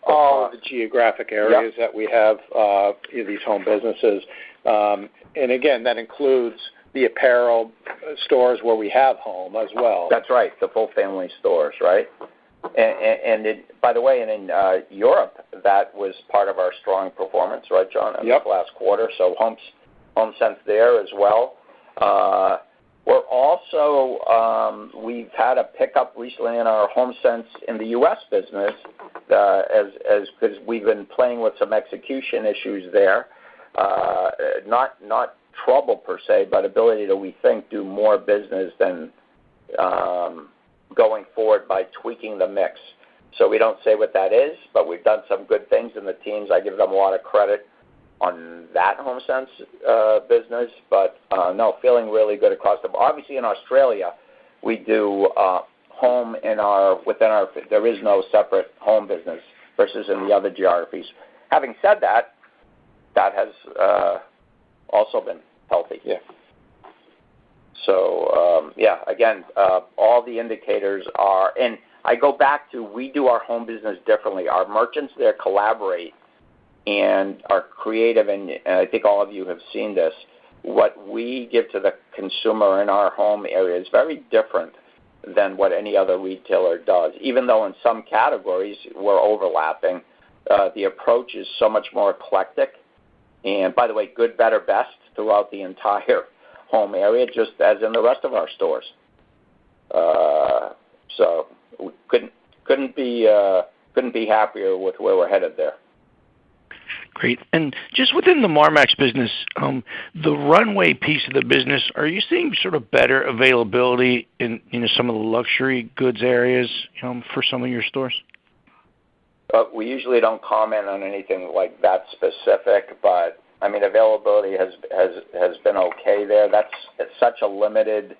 [SPEAKER 4] all of the geographic areas that we have these home businesses. And again, that includes the apparel stores where we have home as well.
[SPEAKER 2] That's right, the full family stores, right? And by the way, in Europe, that was part of our strong performance, right, John, in this last quarter. So HomeSense there as well. We're also, we've had a pickup recently in our HomeSense in the U.S. business, because we've been playing with some execution issues there. Not trouble per se, but ability to, we think, do more business than going forward by tweaking the mix. So we don't say what that is, but we've done some good things in the teams. I give them a lot of credit on that HomeSense business, but no, feeling really good across the board. Obviously, in Australia, we do home within our. There is no separate home business versus in the other geographies. Having said that, that has also been healthy.
[SPEAKER 4] Yeah.
[SPEAKER 2] So again, all the indicators are, and I go back to, we do our home business differently. Our merchants there collaborate and are creative, and I think all of you have seen this. What we give to the consumer in our home area is very different than what any other retailer does. Even though in some categories we're overlapping, the approach is so much more eclectic. And by the way, good, better, best throughout the entire home area, just as in the rest of our stores. So we couldn't be happier with where we're headed there.
[SPEAKER 12] Great. And just within the Marmax business, the runway piece of the business, are you seeing sort of better availability in some of the luxury goods areas for some of your stores?
[SPEAKER 2] We usually don't comment on anything like that specific, but I mean, availability has been okay there. It's such a limited.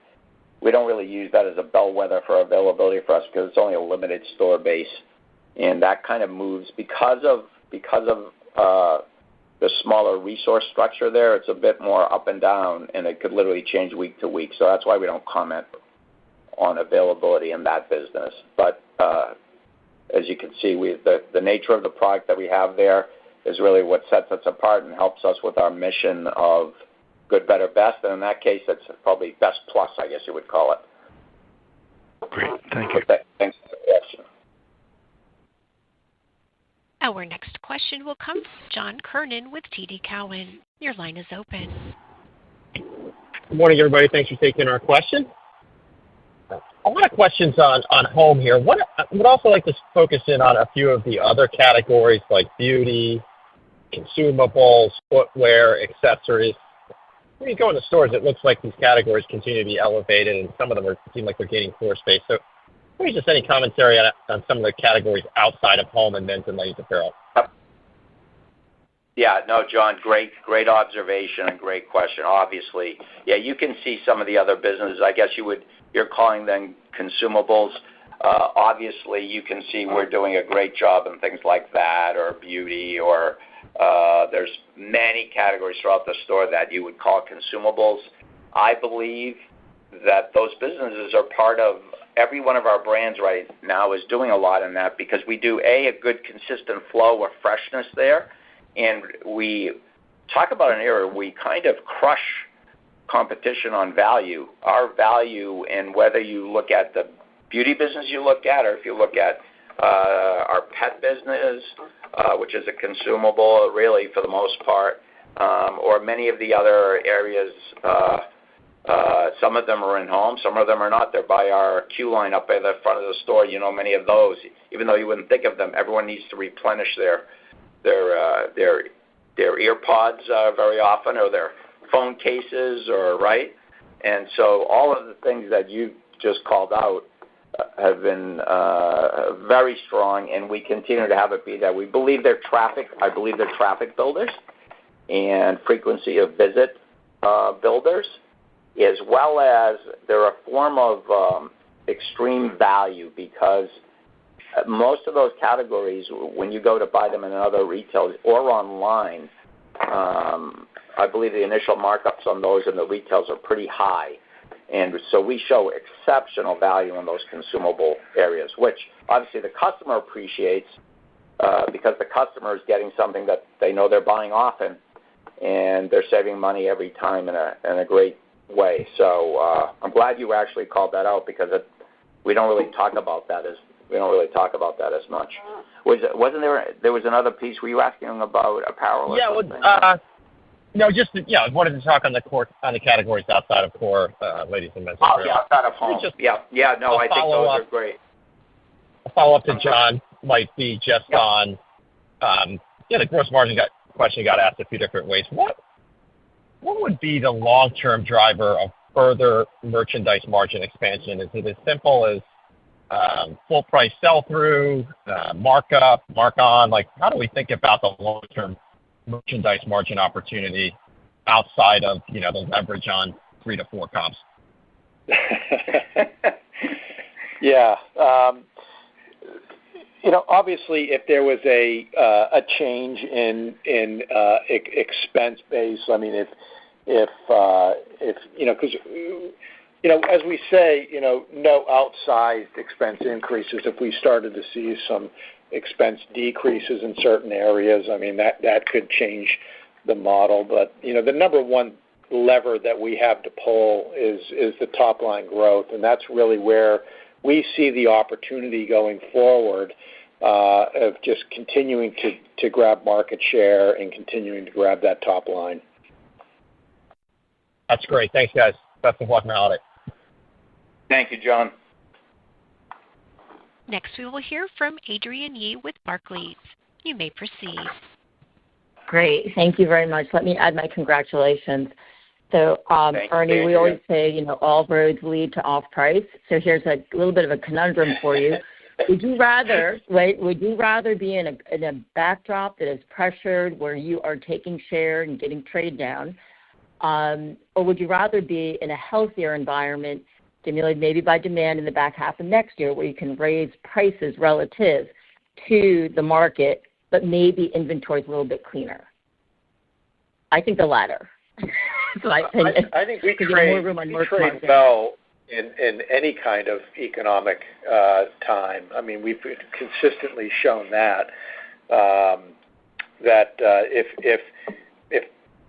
[SPEAKER 2] We don't really use that as a bellwether for availability for us because it's only a limited store base, and that kind of moves because of the smaller resource structure there. It's a bit more up and down, and it could literally change week to week. So that's why we don't comment on availability in that business. But as you can see, the nature of the product that we have there, is really what sets us apart and helps us with our mission of good, better, best. And in that case, that's probably best plus, I guess you would call it.
[SPEAKER 12] Great. Thank you.
[SPEAKER 2] Thanks for the question.
[SPEAKER 1] Our next question will come from John Kernan with TD Cowen. Your line is open.
[SPEAKER 13] Good morning, everybody. Thanks for taking our question. A lot of questions on home here. I would also like to focus in on a few of the other categories like beauty, consumables, footwear, accessories. When you go in the stores, it looks like these categories continue to be elevated, and some of them seem like they're gaining floor space. So maybe just any commentary on some of the categories outside of home and men's and ladies' apparel.
[SPEAKER 2] Yeah, no, John, great observation and great question. Obviously, yeah, you can see some of the other businesses. I guess you're calling them consumables. Obviously, you can see we're doing a great job in things like that, or beauty, or there's many categories throughout the store that you would call consumables. I believe that those businesses are part of every one of our brands right now is doing a lot in that because we do a good consistent flow of freshness there. And we talk about an era we kind of crush competition on value. Our value, and whether you look at the beauty business you look at, or if you look at our pet business, which is a consumable really for the most part, or many of the other areas, some of them are in home, some of them are not. They're by our queue line up by the front of the store. You know, many of those, even though you wouldn't think of them, everyone needs to replenish their ear pods very often, or their phone cases, or right. And so all of the things that you just called out have been very strong, and we continue to have it be that. We believe they're traffic. I believe they're traffic builders and frequency of visit builders, as well as they're a form of extreme value because most of those categories, when you go to buy them in other retailers or online, I believe the initial markups on those in the retails are pretty high. And so we show exceptional value in those consumable areas, which obviously the customer appreciates because the customer is getting something that they know they're buying often, and they're saving money every time in a great way. So I'm glad you actually called that out because we don't really talk about that as much. Wasn't there was another piece? Were you asking about apparel? Or something?
[SPEAKER 13] No, I wanted to talk on the categories outside of core, ladies and men's.
[SPEAKER 2] Oh, yeah, outside of home. I think those are great.
[SPEAKER 13] A follow-up to John might be just on, the gross margin question got asked a few different ways. What would be the long-term driver of further merchandise margin expansion? Is it as simple as full price sell-through, markup, mark-on? Like, how do we think about the long-term merchandise margin opportunity outside of, the leverage on 3 to 4 comps?
[SPEAKER 4] Yeah. Obviously, if there was a change in expense base, I mean, if because as we say, no outsized expense increases. If we started to see some expense decreases in certain areas, I mean, that could change the model. But, the number one lever that we have to pull is the top line growth. And that's really where we see the opportunity going forward of just continuing to grab market share and continuing to grab that top line.
[SPEAKER 13] That's great. Thanks, guys. Best of luck in the holiday.
[SPEAKER 2] Thank you, John.
[SPEAKER 1] Next, we will hear from Adrienne Yih with Barclays. You may proceed.
[SPEAKER 14] Great. Thank you very much. Let me add my congratulations. So, Ernie, we always say, all roads lead to off-price. So here's a little bit of a conundrum for you. Would you rather be in a backdrop that is pressured where you are taking share and getting trade down, or would you rather be in a healthier environment stimulated maybe by demand in the back half of next year where you can raise prices relative to the market, but maybe inventory is a little bit cleaner? I think the latter.
[SPEAKER 4] I think we trade well in any kind of economic time. I mean, we've consistently shown that. that if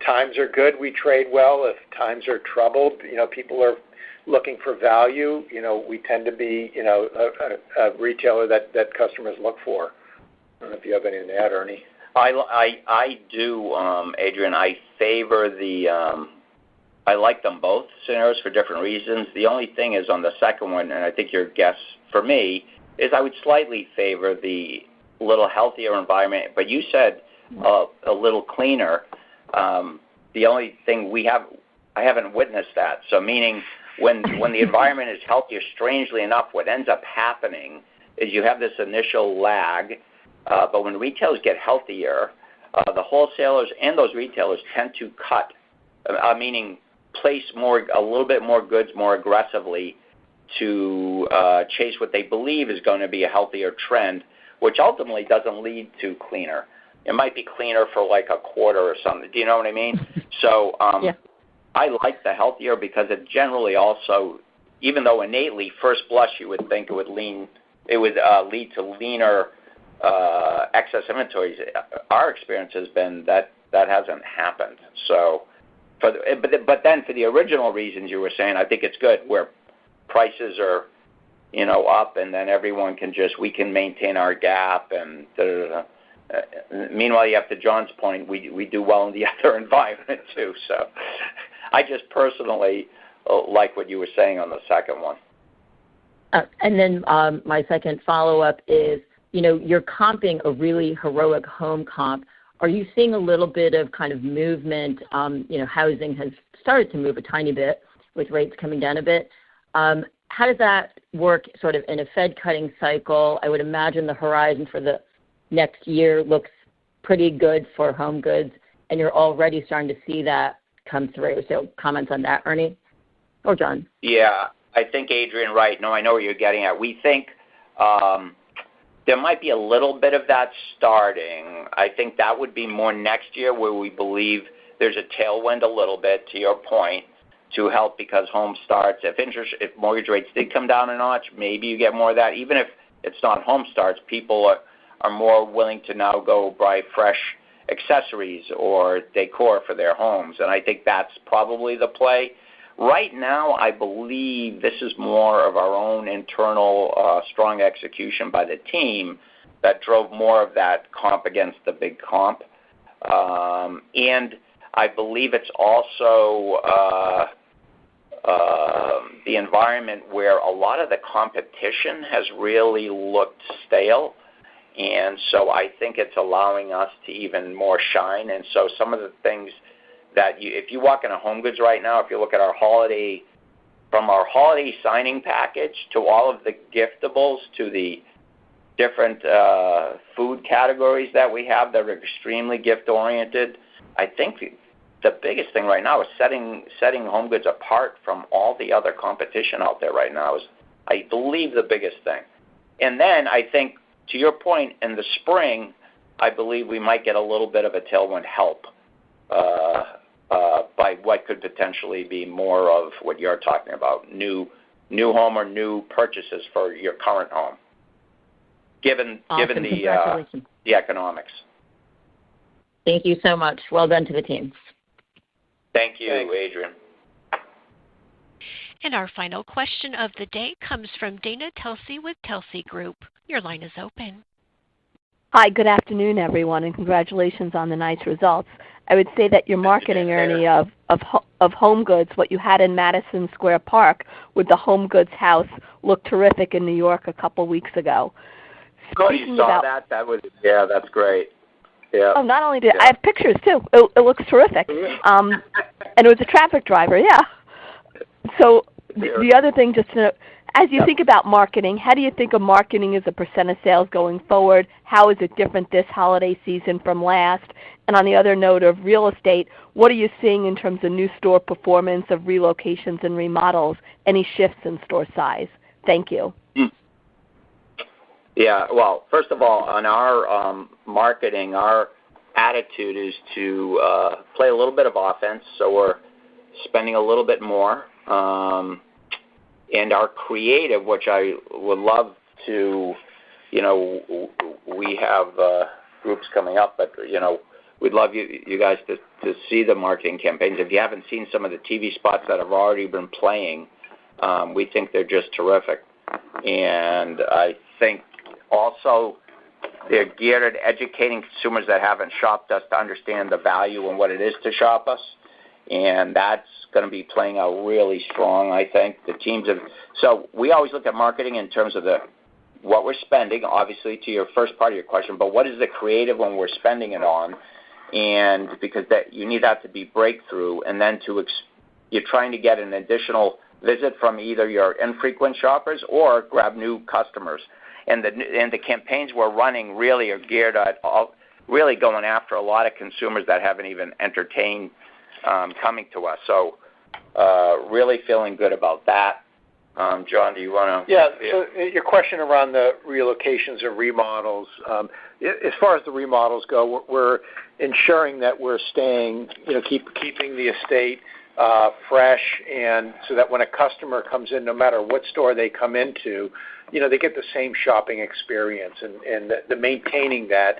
[SPEAKER 4] times are good, we trade well. If times are troubled, people are looking for value. We tend to be, a retailer that customers look for. I don't know if you have anything to add, Ernie.
[SPEAKER 2] I do, Adrian. I favor I like them both scenarios for different reasons. The only thing is on the second one, and I think your guess for me, is I would slightly favor the little healthier environment. But you said a little cleaner. The only thing I haven't witnessed that. So meaning when the environment is healthier, strangely enough, what ends up happening is you have this initial lag. But when retailers get healthier, the wholesalers and those retailers tend to cut, meaning place a little bit more goods more aggressively to chase what they believe is going to be a healthier trend, which ultimately doesn't lead to cleaner. It might be cleaner for like a quarter or something. Do you know what I mean? So
[SPEAKER 14] yeah.
[SPEAKER 2] I like the healthier because it generally also, even though innately, first blush, you would think it would lead to leaner excess inventories. Our experience has been that hasn't happened. So, but then for the original reasons you were saying, I think it's good where prices are, up, and then everyone we can maintain our gap and meanwhile, you have to John's point, we do well in the other environment too. So, I just personally like what you were saying on the second one.
[SPEAKER 14] And then my second follow-up is, you're comping a really heroic home comp. Are you seeing a little bit of kind of movement? Housing has started to move a tiny bit with rates coming down a bit. How does that work sort of in a Fed cutting cycle? I would imagine the horizon for the next year looks pretty good for home goods, and you're already starting to see that come through. So comments on that, Ernie or John?
[SPEAKER 2] Yeah, I think Adrian, right. No, I know what you're getting at. We think there might be a little bit of that starting. I think that would be more next year where we believe there's a tailwind a little bit, to your point, to help because home starts. If mortgage rates did come down a notch, maybe you get more of that. Even if it's not home starts, people are more willing to now go buy fresh accessories or decor for their homes. And I think that's probably the play. Right now, I believe this is more of our own internal strong execution by the team that drove more of that comp against the big comp. And I believe it's also the environment where a lot of the competition has really looked stale. And so I think it's allowing us to even more shine. And so some of the things that if you walk into Home Goods right now, if you look at from our holiday signing package to all of the giftables to the different food categories that we have that are extremely gift-oriented, I think the biggest thing right now is setting Home Goods apart from all the other competition out there right now is, I believe, the biggest thing. And then I think, to your point, in the spring, I believe we might get a little bit of a tailwind help by what could potentially be more of what you're talking about, new home or new purchases for your current home, given the economics.
[SPEAKER 14] Thank you so much. Well done to the team.
[SPEAKER 2] Thank you, Adrian.
[SPEAKER 1] And our final question of the day comes from Dana Telsey with Telsey Group. Your line is open.
[SPEAKER 15] Hi, good afternoon, everyone, and congratulations on the nice results. I would say that your marketing, Ernie, of Home Goods, what you had in Madison Square Park with the Home Goods house looked terrific in New York a couple weeks ago.
[SPEAKER 2] Oh, you saw that? That's great. Yeah.
[SPEAKER 15] Oh, not only I have pictures too. It looks terrific. And it was a traffic driver, yeah. So the other thing, just to know, as you think about marketing, how do you think of marketing as a % of sales going forward? How is it different this holiday season from last? And on the other note of real estate, what are you seeing in terms of new store performance, of relocations and remodels? Any shifts in store size? Thank you.
[SPEAKER 2] Yeah, well, first of all, on our marketing, our attitude is to play a little bit of offense, so we're spending a little bit more. And our creative, which I would love to, we have groups coming up, but we'd love you guys to see the marketing campaigns. If you haven't seen some of the TV spots that have already been playing, we think they're just terrific. And I think also they're geared at educating consumers that haven't shopped us to understand the value and what it is to shop us. And that's going to be playing out really strong, I think. So we always look at marketing in terms of what we're spending, obviously, to your first part of your question, but what is the creative when we're spending it on? And because you need that to be breakthrough, and then you're trying to get an additional visit from either your infrequent shoppers or grab new customers. And the campaigns we're running really are geared at really going after a lot of consumers that haven't even entertained coming to us. So really feeling good about that. John, do you want to?
[SPEAKER 4] Yeah, so your question around the relocations or remodels, as far as the remodels go, we're ensuring that we're staying, keeping the estate fresh, and so that when a customer comes in, no matter what store they come into, they get the same shopping experience. And the maintaining that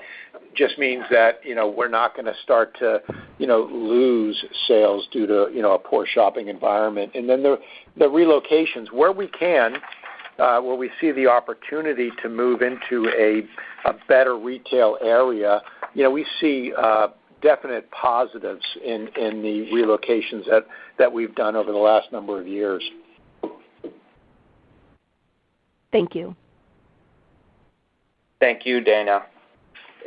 [SPEAKER 4] just means that, we're not going to start to, lose sales due to, a poor shopping environment. And then the relocations, where we can, where we see the opportunity to move into a better retail area, we see definite positives in the relocations that we've done over the last number of years.
[SPEAKER 15] Thank you.
[SPEAKER 2] Thank you, Dana.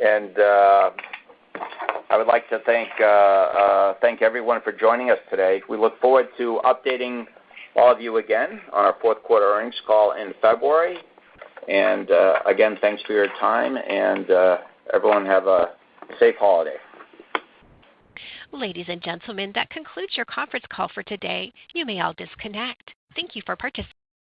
[SPEAKER 2] And I would like to thank everyone for joining us today. We look forward to updating all of you again on our fourth quarter earnings call in February. And again, thanks for your time, and everyone have a safe holiday.
[SPEAKER 1] Ladies and gentlemen, that concludes your conference call for today. You may all disconnect. Thank you for participating.